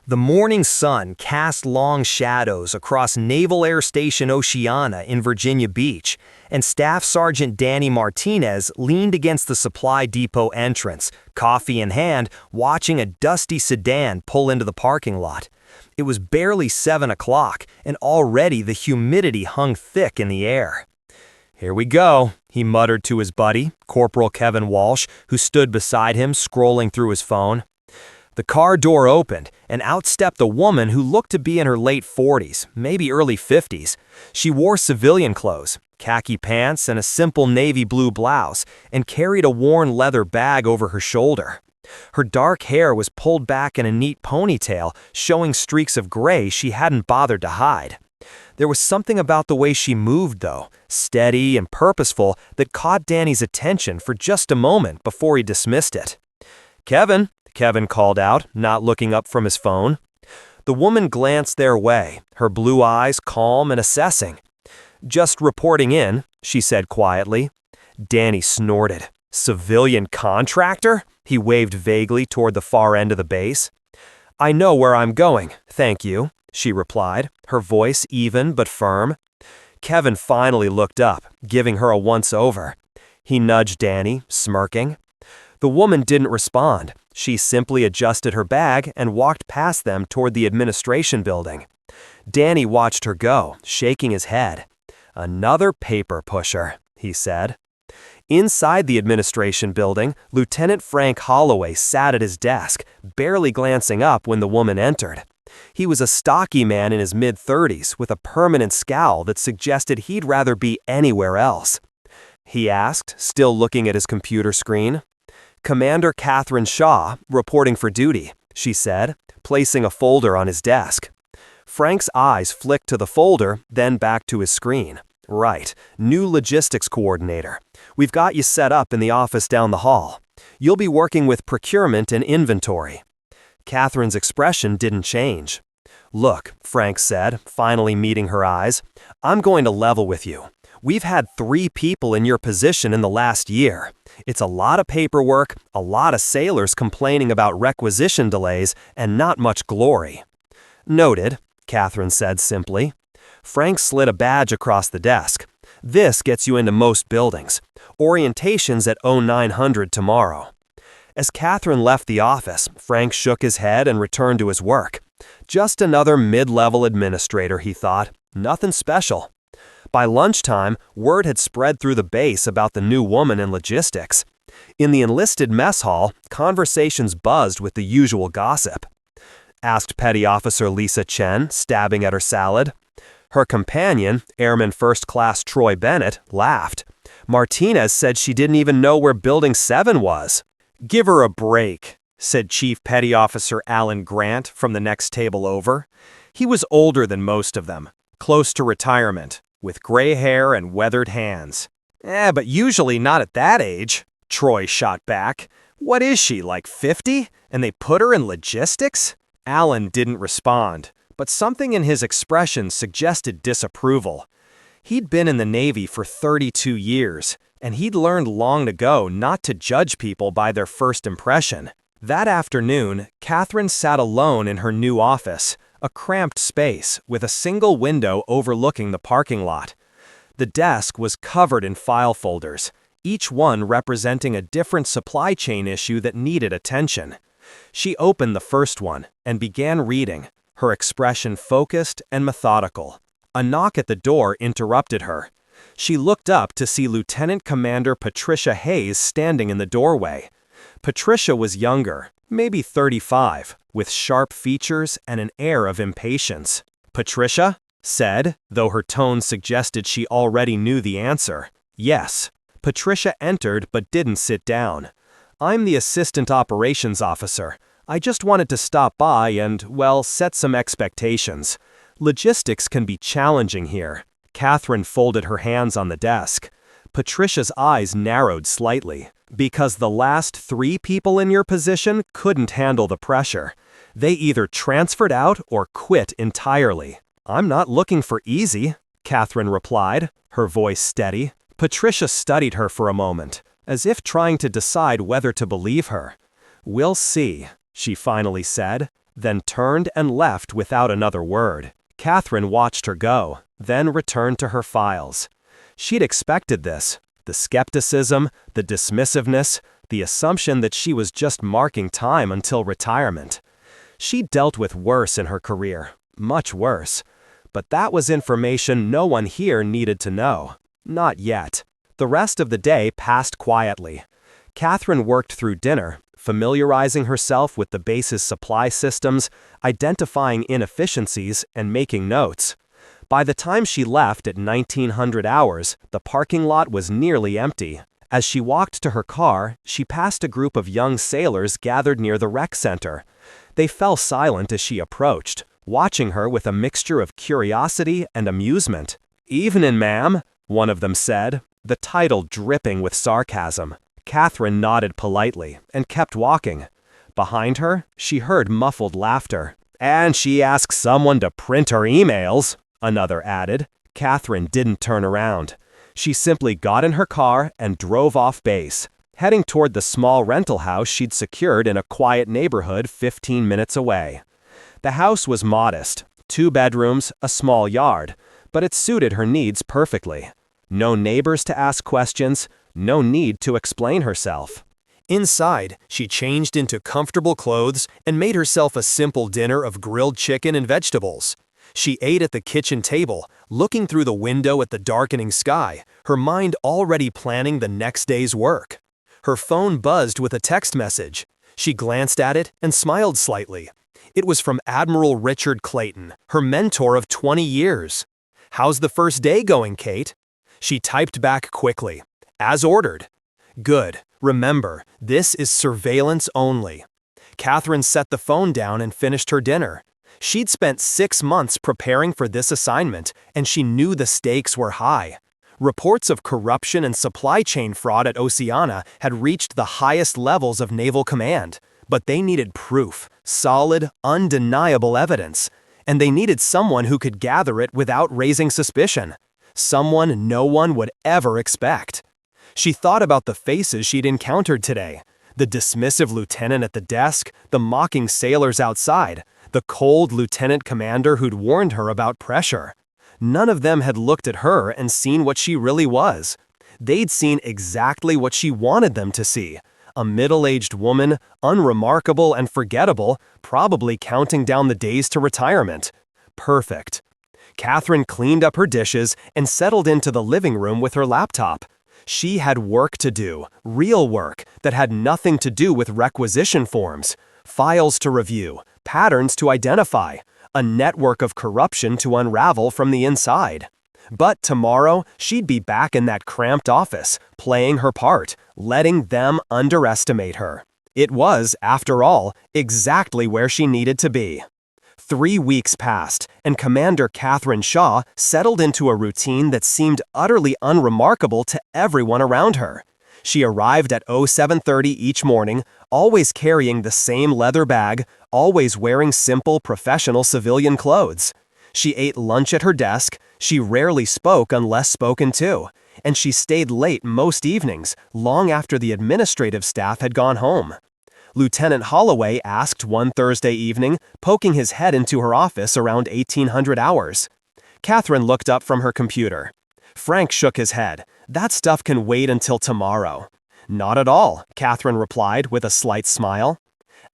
The morning sun cast long shadows across Naval Air Station Oceana in Virginia Beach, and Staff Sergeant Danny Martinez leaned against the supply depot entrance, coffee in hand, watching a dusty sedan pull into the parking lot. It was barely 7 o'clock, and already the humidity hung thick in the air. "Here we go," he muttered to his buddy, Corporal Kevin Walsh, who stood beside him scrolling through his phone. The car door opened, and out stepped a woman who looked to be in her late 40s, maybe early 50s. She wore civilian clothes, khaki pants and a simple navy blue blouse, and carried a worn leather bag over her shoulder. Her dark hair was pulled back in a neat ponytail, showing streaks of gray she hadn't bothered to hide. There was something about the way she moved, though, steady and purposeful, that caught Danny's attention for just a moment before he dismissed it. Kevin called out, not looking up from his phone. The woman glanced their way, her blue eyes calm and assessing. "Just reporting in," she said quietly. Danny snorted. "Civilian contractor?" He waved vaguely toward the far end of the base. "I know where I'm going, thank you," she replied, her voice even but firm. Kevin finally looked up, giving her a once-over. He nudged Danny, smirking. The woman didn't respond. She simply adjusted her bag and walked past them toward the administration building. Danny watched her go, shaking his head. "Another paper pusher," he said. Inside the administration building, Lieutenant Frank Holloway sat at his desk, barely glancing up when the woman entered. He was a stocky man in his mid-30s with a permanent scowl that suggested he'd rather be anywhere else. He asked, still looking at his computer screen. "Commander Catherine Shaw, reporting for duty," she said, placing a folder on his desk. Frank's eyes flicked to the folder, then back to his screen. "Right, new logistics coordinator. We've got you set up in the office down the hall. You'll be working with procurement and inventory." Catherine's expression didn't change. "Look," Frank said, finally meeting her eyes, "I'm going to level with you. We've had 3 people in your position in the last year. It's a lot of paperwork, a lot of sailors complaining about requisition delays, and not much glory." "Noted," Catherine said simply. Frank slid a badge across the desk. "This gets you into most buildings. Orientation's at 0900 tomorrow." As Catherine left the office, Frank shook his head and returned to his work. Just another mid-level administrator, he thought. Nothing special. By lunchtime, word had spread through the base about the new woman in logistics. In the enlisted mess hall, conversations buzzed with the usual gossip. Asked Petty Officer Lisa Chen, stabbing at her salad. Her companion, Airman First Class Troy Bennett, laughed. Martinez said she didn't even know where Building 7 was. "Give her a break," said Chief Petty Officer Alan Grant from the next table over. He was older than most of them, close to retirement, with gray hair and weathered hands. But usually not at that age," Troy shot back. "What is she, like 50? And they put her in logistics?" Alan didn't respond, but something in his expression suggested disapproval. He'd been in the Navy for 32 years, and he'd learned long ago not to judge people by their first impression. That afternoon, Catherine sat alone in her new office, a cramped space with a single window overlooking the parking lot. The desk was covered in file folders, each one representing a different supply chain issue that needed attention. She opened the first one and began reading, her expression focused and methodical. A knock at the door interrupted her. She looked up to see Lieutenant Commander Patricia Hayes standing in the doorway. Patricia was younger, maybe 35, with sharp features and an air of impatience. "Patricia?" said, though her tone suggested she already knew the answer. "Yes." Patricia entered but didn't sit down. "I'm the Assistant Operations Officer. I just wanted to stop by and, well, set some expectations. Logistics can be challenging here." Catherine folded her hands on the desk. Patricia's eyes narrowed slightly. "Because the last 3 people in your position couldn't handle the pressure. They either transferred out or quit entirely." "I'm not looking for easy," Catherine replied, her voice steady. Patricia studied her for a moment, as if trying to decide whether to believe her. "We'll see," she finally said, then turned and left without another word. Catherine watched her go, then returned to her files. She'd expected this. The skepticism, the dismissiveness, the assumption that she was just marking time until retirement. She'd dealt with worse in her career, much worse. But that was information no one here needed to know. Not yet. The rest of the day passed quietly. Catherine worked through dinner, familiarizing herself with the base's supply systems, identifying inefficiencies, and making notes. By the time she left at 1900 hours, the parking lot was nearly empty. As she walked to her car, she passed a group of young sailors gathered near the rec center. They fell silent as she approached, watching her with a mixture of curiosity and amusement. "Evening, ma'am," one of them said, the title dripping with sarcasm. Catherine nodded politely and kept walking. Behind her, she heard muffled laughter. "And she asks someone to print her emails," another added. Catherine didn't turn around. She simply got in her car and drove off base, heading toward the small rental house she'd secured in a quiet neighborhood 15 minutes away. The house was modest, 2 bedrooms, a small yard, but it suited her needs perfectly. No neighbors to ask questions, no need to explain herself. Inside, she changed into comfortable clothes and made herself a simple dinner of grilled chicken and vegetables. She ate at the kitchen table, looking through the window at the darkening sky, her mind already planning the next day's work. Her phone buzzed with a text message. She glanced at it and smiled slightly. It was from Admiral Richard Clayton, her mentor of 20 years. "How's the first day going, Kate?" She typed back quickly. "As ordered." "Good. Remember, this is surveillance only." Catherine set the phone down and finished her dinner. She'd spent 6 months preparing for this assignment, and she knew the stakes were high. Reports of corruption and supply chain fraud at Oceana had reached the highest levels of naval command, but they needed proof, solid, undeniable evidence, and they needed someone who could gather it without raising suspicion, someone no one would ever expect. She thought about the faces she'd encountered today, the dismissive lieutenant at the desk, the mocking sailors outside, the cold lieutenant commander who'd warned her about pressure. None of them had looked at her and seen what she really was. They'd seen exactly what she wanted them to see. A middle-aged woman, unremarkable and forgettable, probably counting down the days to retirement. Perfect. Catherine cleaned up her dishes and settled into the living room with her laptop. She had work to do, real work, that had nothing to do with requisition forms, files to review, patterns to identify, a network of corruption to unravel from the inside. But tomorrow, she'd be back in that cramped office, playing her part, letting them underestimate her. It was, after all, exactly where she needed to be. 3 weeks passed, and Commander Catherine Shaw settled into a routine that seemed utterly unremarkable to everyone around her. She arrived at 07:30 each morning, always carrying the same leather bag, always wearing simple professional civilian clothes. She ate lunch at her desk, she rarely spoke unless spoken to, and she stayed late most evenings, long after the administrative staff had gone home. Lieutenant Holloway asked one Thursday evening, poking his head into her office around 1800 hours. Catherine looked up from her computer. Frank shook his head. "That stuff can wait until tomorrow." "Not at all," Catherine replied with a slight smile.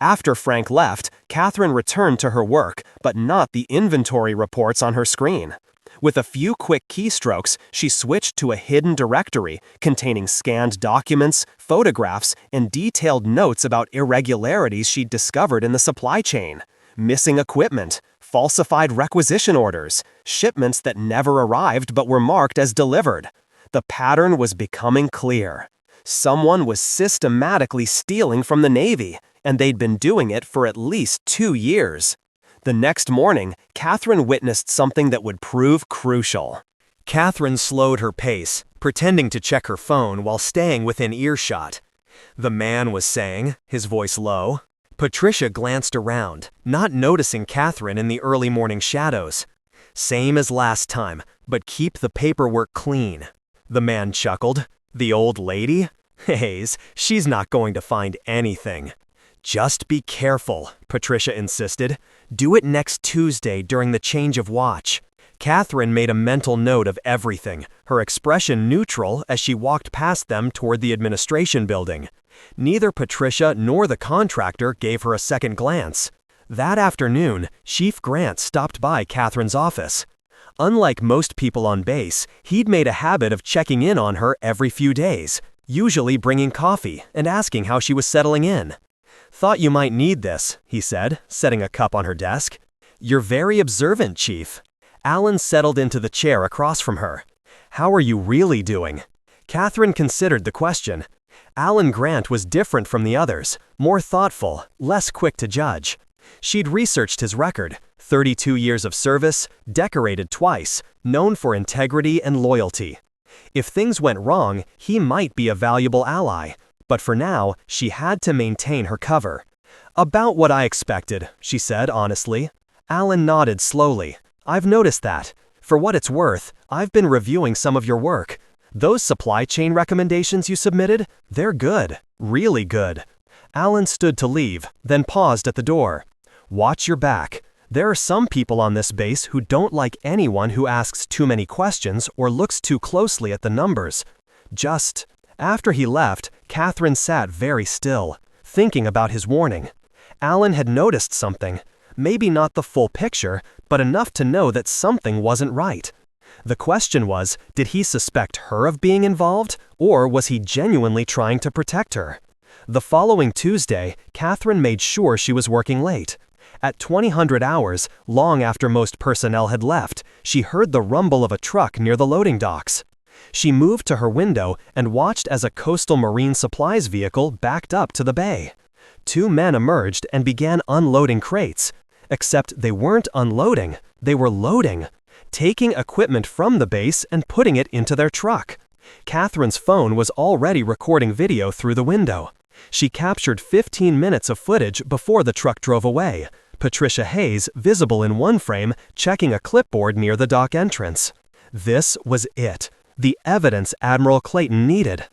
After Frank left, Catherine returned to her work, but not the inventory reports on her screen. With a few quick keystrokes, she switched to a hidden directory containing scanned documents, photographs, and detailed notes about irregularities she'd discovered in the supply chain. Missing equipment, falsified requisition orders, shipments that never arrived but were marked as delivered. The pattern was becoming clear. Someone was systematically stealing from the Navy, and they'd been doing it for at least 2 years. The next morning, Catherine witnessed something that would prove crucial. Catherine slowed her pace, pretending to check her phone while staying within earshot. The man was saying, his voice low. Patricia glanced around, not noticing Catherine in the early morning shadows. "Same as last time, but keep the paperwork clean." The man chuckled. "The old lady? Haze, she's not going to find anything." Just be careful, Patricia insisted. Do it next Tuesday during the change of watch. Catherine made a mental note of everything, her expression neutral as she walked past them toward the administration building. Neither Patricia nor the contractor gave her a second glance. That afternoon, Chief Grant stopped by Catherine's office. Unlike most people on base, he'd made a habit of checking in on her every few days, usually bringing coffee and asking how she was settling in. "Thought you might need this," he said, setting a cup on her desk. "You're very observant, Chief." Alan settled into the chair across from her. "How are you really doing?" Catherine considered the question. Alan Grant was different from the others, more thoughtful, less quick to judge. She'd researched his record, 32 years of service, decorated twice, known for integrity and loyalty. If things went wrong, he might be a valuable ally, but for now, she had to maintain her cover. "About what I expected," she said honestly. Alan nodded slowly. "I've noticed that. For what it's worth, I've been reviewing some of your work. Those supply chain recommendations you submitted, they're good, really good." Alan stood to leave, then paused at the door. "Watch your back. There are some people on this base who don't like anyone who asks too many questions or looks too closely at the numbers. Just..." After he left, Catherine sat very still, thinking about his warning. Alan had noticed something. Maybe not the full picture, but enough to know that something wasn't right. The question was, did he suspect her of being involved, or was he genuinely trying to protect her? The following Tuesday, Catherine made sure she was working late. At 2000 hours, long after most personnel had left, she heard the rumble of a truck near the loading docks. She moved to her window and watched as a coastal marine supplies vehicle backed up to the bay. Two men emerged and began unloading crates. Except they weren't unloading, they were loading, taking equipment from the base and putting it into their truck. Catherine's phone was already recording video through the window. She captured 15 minutes of footage before the truck drove away. Patricia Hayes, visible in one frame, checking a clipboard near the dock entrance. This was it. The evidence Admiral Clayton needed.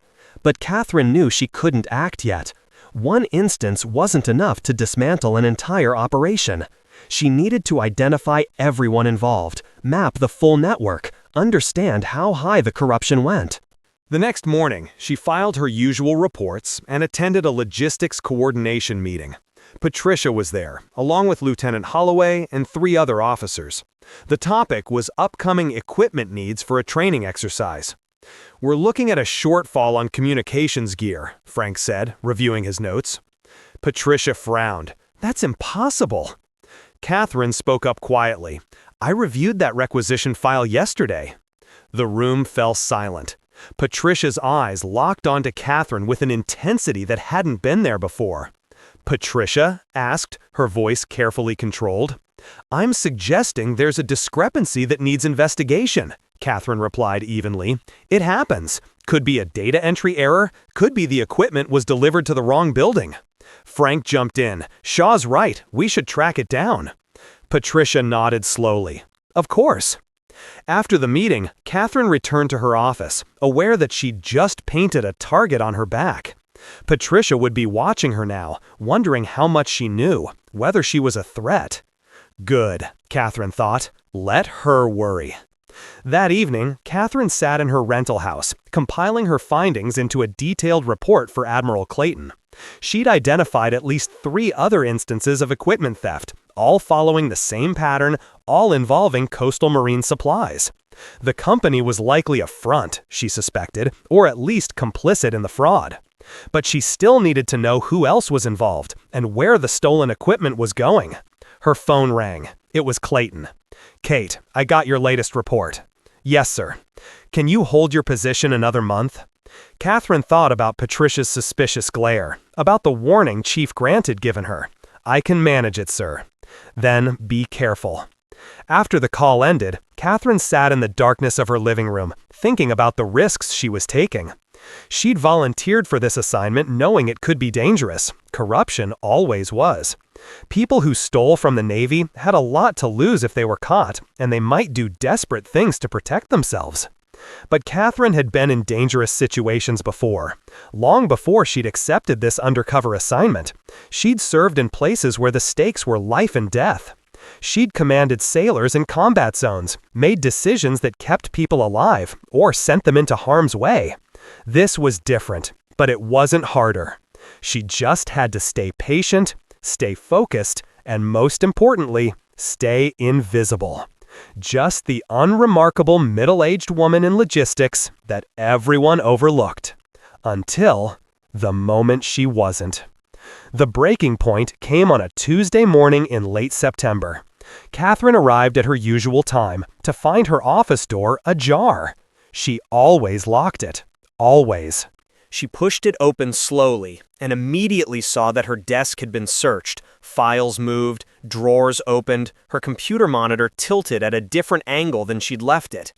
But Catherine knew she couldn't act yet. One instance wasn't enough to dismantle an entire operation. She needed to identify everyone involved, map the full network, understand how high the corruption went. The next morning, she filed her usual reports and attended a logistics coordination meeting. Patricia was there, along with Lieutenant Holloway and 3 other officers. The topic was upcoming equipment needs for a training exercise. "We're looking at a shortfall on communications gear," Frank said, reviewing his notes. Patricia frowned. "That's impossible." Catherine spoke up quietly. "I reviewed that requisition file yesterday." The room fell silent. Patricia's eyes locked onto Catherine with an intensity that hadn't been there before. "Patricia?" asked, her voice carefully controlled. "I'm suggesting there's a discrepancy that needs investigation," Catherine replied evenly. "It happens. Could be a data entry error, could be the equipment was delivered to the wrong building." Frank jumped in. "Shaw's right, we should track it down." Patricia nodded slowly. "Of course." After the meeting, Catherine returned to her office, aware that she'd just painted a target on her back. Patricia would be watching her now, wondering how much she knew, whether she was a threat. Good, Catherine thought. Let her worry. That evening, Catherine sat in her rental house, compiling her findings into a detailed report for Admiral Clayton. She'd identified at least 3 other instances of equipment theft, all following the same pattern, all involving coastal marine supplies. The company was likely a front, she suspected, or at least complicit in the fraud. But she still needed to know who else was involved and where the stolen equipment was going. Her phone rang. It was Clayton. "Kate, I got your latest report." "Yes, sir." "Can you hold your position another month?" Catherine thought about Patricia's suspicious glare, about the warning Chief Grant had given her. "I can manage it, sir." "Then be careful." After the call ended, Catherine sat in the darkness of her living room, thinking about the risks she was taking. She'd volunteered for this assignment knowing it could be dangerous. Corruption always was. People who stole from the Navy had a lot to lose if they were caught, and they might do desperate things to protect themselves. But Catherine had been in dangerous situations before. Long before she'd accepted this undercover assignment, she'd served in places where the stakes were life and death. She'd commanded sailors in combat zones, made decisions that kept people alive, or sent them into harm's way. This was different, but it wasn't harder. She just had to stay patient, stay focused, and most importantly, stay invisible. Just the unremarkable middle-aged woman in logistics that everyone overlooked. Until the moment she wasn't. The breaking point came on a Tuesday morning in late September. Catherine arrived at her usual time to find her office door ajar. She always locked it. Always. She pushed it open slowly and immediately saw that her desk had been searched. Files moved, drawers opened, her computer monitor tilted at a different angle than she'd left it.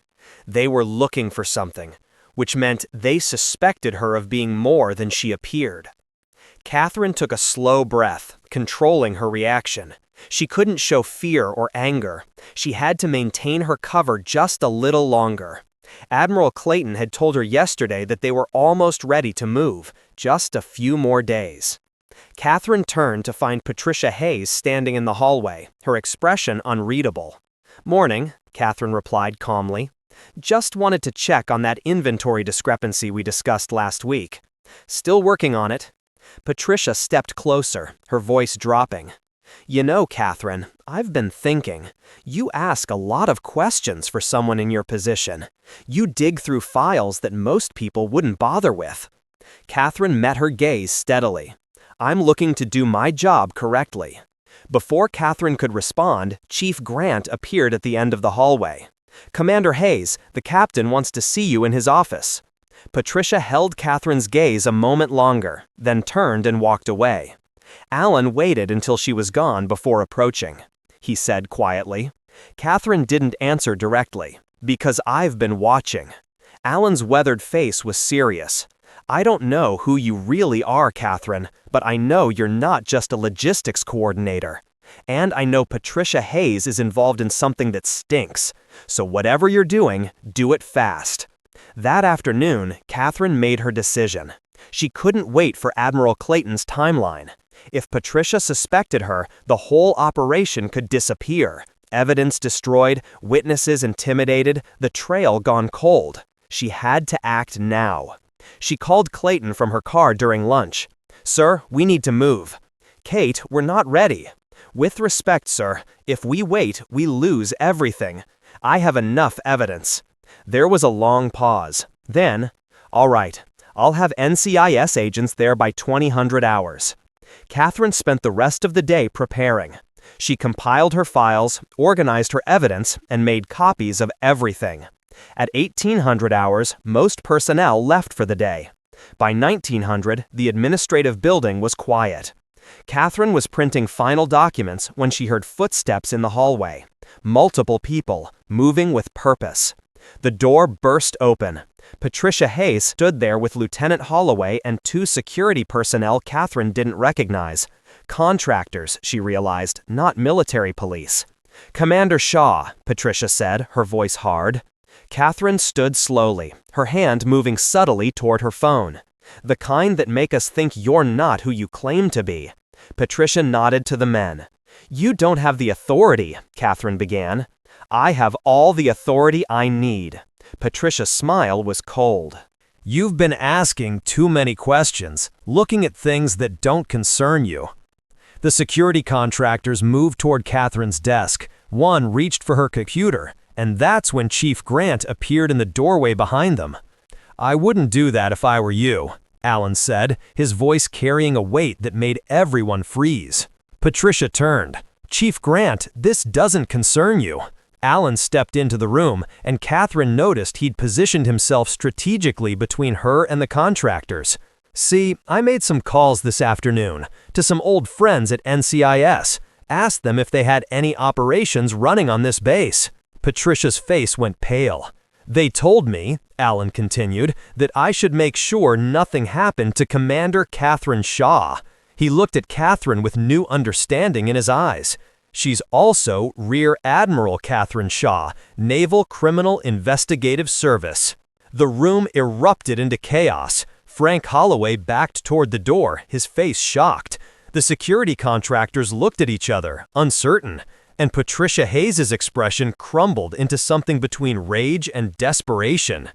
They were looking for something, which meant they suspected her of being more than she appeared. Catherine took a slow breath, controlling her reaction. She couldn't show fear or anger. She had to maintain her cover just a little longer. Admiral Clayton had told her yesterday that they were almost ready to move, just a few more days. Catherine turned to find Patricia Hayes standing in the hallway, her expression unreadable. "Morning," Catherine replied calmly. "Just wanted to check on that inventory discrepancy we discussed last week. Still working on it." Patricia stepped closer, her voice dropping. "You know, Catherine, I've been thinking. You ask a lot of questions for someone in your position. You dig through files that most people wouldn't bother with." Catherine met her gaze steadily. "I'm looking to do my job correctly." Before Catherine could respond, Chief Grant appeared at the end of the hallway. "Commander Hayes, the captain wants to see you in his office." Patricia held Catherine's gaze a moment longer, then turned and walked away. Alan waited until she was gone before approaching. He said quietly. Catherine didn't answer directly. "Because I've been watching." Alan's weathered face was serious. "I don't know who you really are, Catherine, but I know you're not just a logistics coordinator. And I know Patricia Hayes is involved in something that stinks. So whatever you're doing, do it fast." That afternoon, Catherine made her decision. She couldn't wait for Admiral Clayton's timeline. If Patricia suspected her, the whole operation could disappear. Evidence destroyed, witnesses intimidated, the trail gone cold. She had to act now. She called Clayton from her car during lunch. "Sir, we need to move." "Kate, we're not ready." "With respect, sir, if we wait, we lose everything. I have enough evidence." There was a long pause. Then, "All right, I'll have NCIS agents there by 2000 hours." Catherine spent the rest of the day preparing. She compiled her files, organized her evidence, and made copies of everything. At 1800 hours, most personnel left for the day. By 1900, the administrative building was quiet. Catherine was printing final documents when she heard footsteps in the hallway. Multiple people, moving with purpose. The door burst open. Patricia Hayes stood there with Lieutenant Holloway and two security personnel Catherine didn't recognize. Contractors, she realized, not military police. "Commander Shaw," Patricia said, her voice hard. Catherine stood slowly, her hand moving subtly toward her phone. "The kind that make us think you're not who you claim to be." Patricia nodded to the men. "You don't have the authority," Catherine began. "I have all the authority I need." Patricia's smile was cold. "You've been asking too many questions, looking at things that don't concern you." The security contractors moved toward Catherine's desk. One reached for her computer, and that's when Chief Grant appeared in the doorway behind them. "I wouldn't do that if I were you," Alan said, his voice carrying a weight that made everyone freeze. Patricia turned. "Chief Grant, this doesn't concern you." Alan stepped into the room, and Catherine noticed he'd positioned himself strategically between her and the contractors. "See, I made some calls this afternoon to some old friends at NCIS. Asked them if they had any operations running on this base." Patricia's face went pale. "They told me," Alan continued, "that I should make sure nothing happened to Commander Catherine Shaw." He looked at Catherine with new understanding in his eyes. "She's also Rear Admiral Catherine Shaw, Naval Criminal Investigative Service." The room erupted into chaos. Frank Holloway backed toward the door, his face shocked. The security contractors looked at each other, uncertain, and Patricia Hayes' expression crumbled into something between rage and desperation.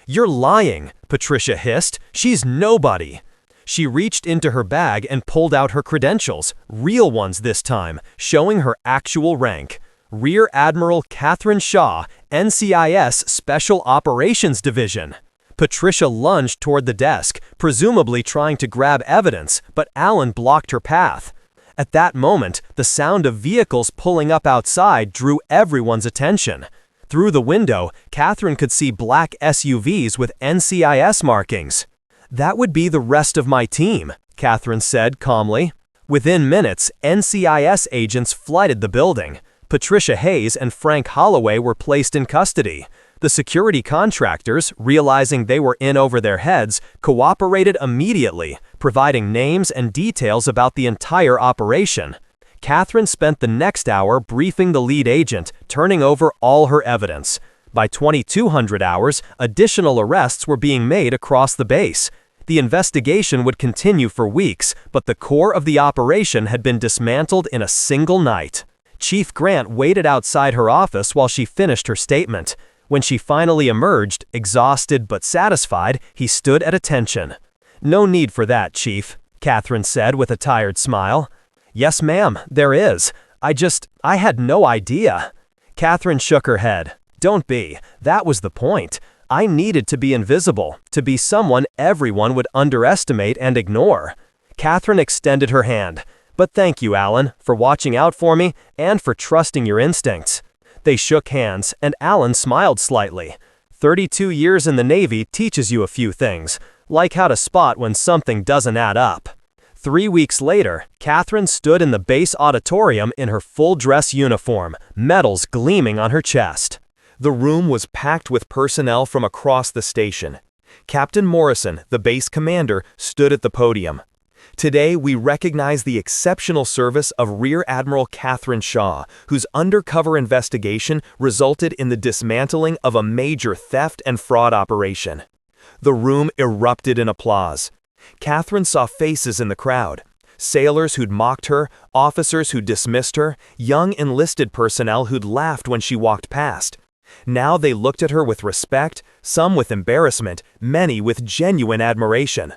"You're lying," Patricia hissed. "She's nobody." She reached into her bag and pulled out her credentials, real ones this time, showing her actual rank. Rear Admiral Catherine Shaw, NCIS Special Operations Division. Patricia lunged toward the desk, presumably trying to grab evidence, but Alan blocked her path. At that moment, the sound of vehicles pulling up outside drew everyone's attention. Through the window, Catherine could see black SUVs with NCIS markings. "That would be the rest of my team," Catherine said calmly. Within minutes, NCIS agents flooded the building. Patricia Hayes and Frank Holloway were placed in custody. The security contractors, realizing they were in over their heads, cooperated immediately, providing names and details about the entire operation. Catherine spent the next hour briefing the lead agent, turning over all her evidence. By 2200 hours, additional arrests were being made across the base. The investigation would continue for weeks, but the core of the operation had been dismantled in a single night. Chief Grant waited outside her office while she finished her statement. When she finally emerged, exhausted but satisfied, he stood at attention. "No need for that, Chief," Catherine said with a tired smile. "Yes, ma'am, there is. I had no idea." Catherine shook her head. "Don't be. That was the point. I needed to be invisible, to be someone everyone would underestimate and ignore." Catherine extended her hand. "But thank you, Alan, for watching out for me and for trusting your instincts." They shook hands, and Alan smiled slightly. 32 years in the Navy teaches you a few things, like how to spot when something doesn't add up. 3 weeks later, Catherine stood in the base auditorium in her full-dress uniform, medals gleaming on her chest. The room was packed with personnel from across the station. Captain Morrison, the base commander, stood at the podium. "Today, we recognize the exceptional service of Rear Admiral Catherine Shaw, whose undercover investigation resulted in the dismantling of a major theft and fraud operation." The room erupted in applause. Catherine saw faces in the crowd. Sailors who'd mocked her, officers who dismissed her, young enlisted personnel who'd laughed when she walked past. Now they looked at her with respect, some with embarrassment, many with genuine admiration.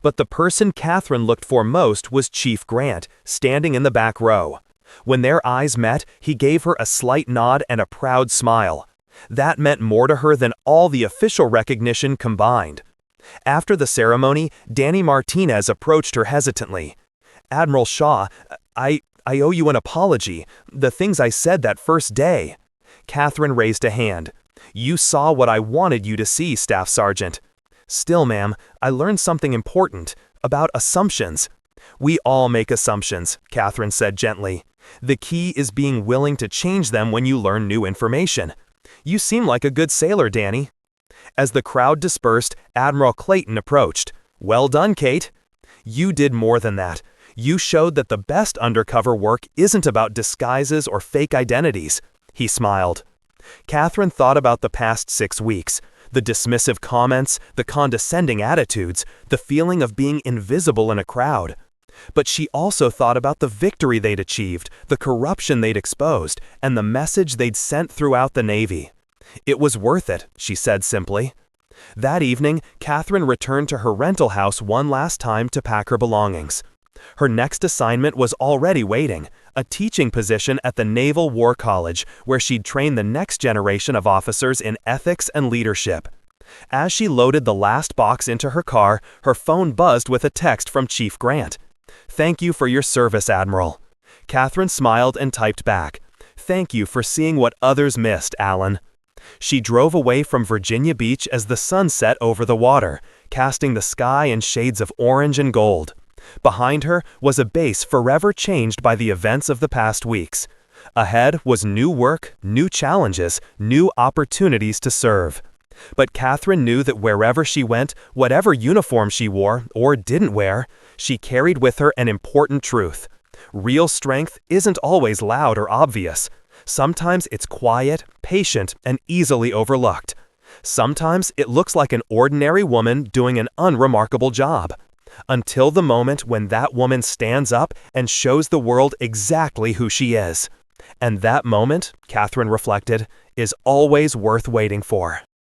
But the person Catherine looked for most was Chief Grant, standing in the back row. When their eyes met, he gave her a slight nod and a proud smile. That meant more to her than all the official recognition combined. After the ceremony, Danny Martinez approached her hesitantly. "Admiral Shaw, I owe you an apology. The things I said that first day." Catherine raised a hand. "You saw what I wanted you to see, Staff Sergeant." "Still, ma'am, I learned something important, about assumptions." "We all make assumptions," Catherine said gently. "The key is being willing to change them when you learn new information. You seem like a good sailor, Danny." As the crowd dispersed, Admiral Clayton approached. "Well done, Kate. You did more than that. You showed that the best undercover work isn't about disguises or fake identities." He smiled. Catherine thought about the past 6 weeks. The dismissive comments, the condescending attitudes, the feeling of being invisible in a crowd. But she also thought about the victory they'd achieved, the corruption they'd exposed, and the message they'd sent throughout the Navy. "It was worth it," she said simply. That evening, Catherine returned to her rental house one last time to pack her belongings. Her next assignment was already waiting, a teaching position at the Naval War College, where she'd train the next generation of officers in ethics and leadership. As she loaded the last box into her car, her phone buzzed with a text from Chief Grant. "Thank you for your service, Admiral." Catherine smiled and typed back, "Thank you for seeing what others missed, Alan." She drove away from Virginia Beach as the sun set over the water, casting the sky in shades of orange and gold. Behind her was a base forever changed by the events of the past weeks. Ahead was new work, new challenges, new opportunities to serve. But Catherine knew that wherever she went, whatever uniform she wore, or didn't wear, she carried with her an important truth. Real strength isn't always loud or obvious. Sometimes it's quiet, patient, and easily overlooked. Sometimes it looks like an ordinary woman doing an unremarkable job. Until the moment when that woman stands up and shows the world exactly who she is. And that moment, Catherine reflected, is always worth waiting for.